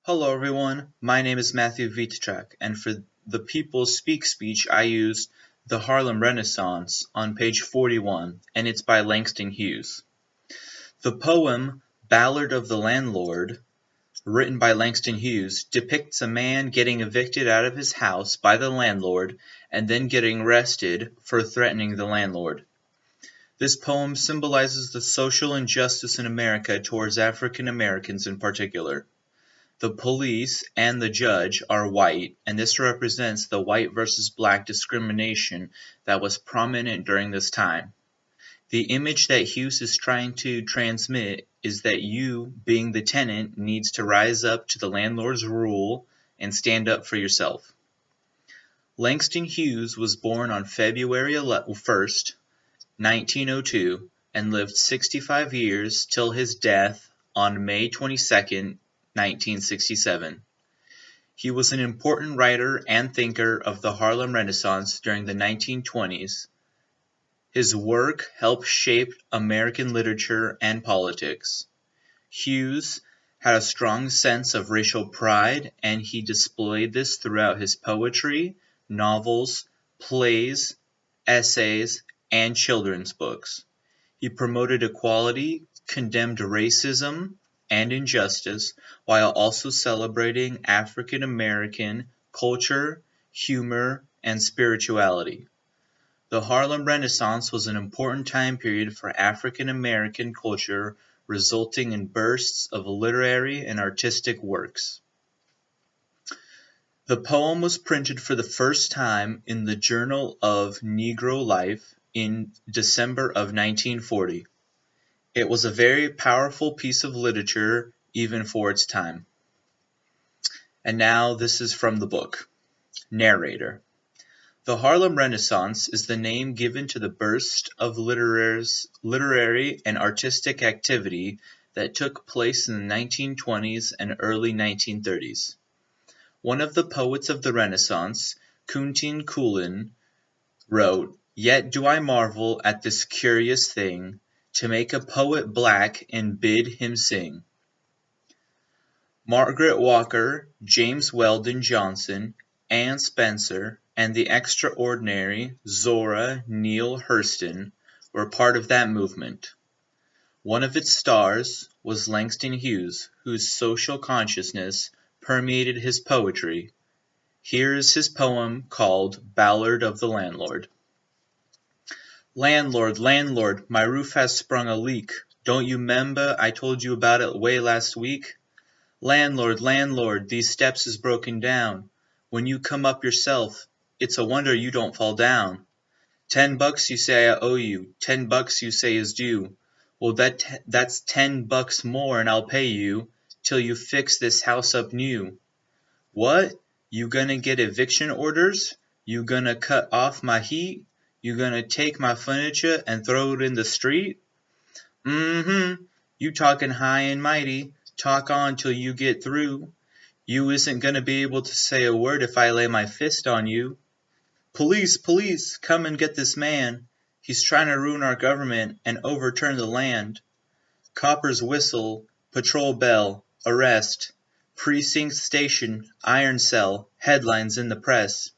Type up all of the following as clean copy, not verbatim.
Hello everyone, my name is Matthew Vittrak, and for the People Speak speech I used The Harlem Renaissance on page 41, and it's by Langston Hughes. The poem Ballad of the Landlord, written by Langston Hughes, depicts a man getting evicted out of his house by the landlord and then getting arrested for threatening the landlord. This poem symbolizes the social injustice in America towards African Americans in particular. The police and the judge are white, and this represents the white versus black discrimination that was prominent during this time. The image that Hughes is trying to transmit is that you, being the tenant, needs to rise up to the landlord's rule and stand up for yourself. Langston Hughes was born on February 1st, 1902, and lived 65 years till his death on May 22nd, 1967. He was an important writer and thinker of the Harlem Renaissance during the 1920s. His work helped shape American literature and politics. Hughes had a strong sense of racial pride, and he displayed this throughout his poetry, novels, plays, essays, and children's books. He promoted equality, condemned racism and injustice, while also celebrating African American culture, humor, and spirituality. The Harlem Renaissance was an important time period for African American culture, resulting in bursts of literary and artistic works. The poem was printed for the first time in the Journal of Negro Life in December of 1940. It was a very powerful piece of literature, even for its time. And now this is from the book. Narrator. The Harlem Renaissance is the name given to the burst of literary and artistic activity that took place in the 1920s and early 1930s. One of the poets of the Renaissance, Kuntin Kulin, wrote, "Yet do I marvel at this curious thing, to make a poet black and bid him sing." Margaret Walker, James Weldon Johnson, Anne Spencer, and the extraordinary Zora Neale Hurston were part of that movement. One of its stars was Langston Hughes, whose social consciousness permeated his poetry. Here is his poem called Ballad of the Landlord. Landlord, landlord, my roof has sprung a leak. Don't you 'member I told you about it way last week? Landlord, landlord, these steps is broken down. When you come up yourself, it's a wonder you don't fall down. $10 you say I owe you, $10 you say is due. Well, that's $10 more and I'll pay you till you fix this house up new. What? You gonna get eviction orders? You gonna cut off my heat? You gonna take my furniture and throw it in the street? You talking high and mighty. Talk on till you get through. You isn't gonna be able to say a word if I lay my fist on you. Police, police, come and get this man. He's trying to ruin our government and overturn the land. Coppers whistle, patrol bell, arrest. Precinct station, iron cell, headlines in the press.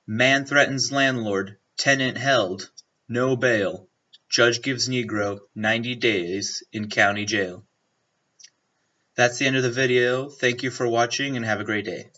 Man threatens landlord, tenant held, no bail. Judge gives Negro 90 days in county jail. That's the end of the video. Thank you for watching and have a great day.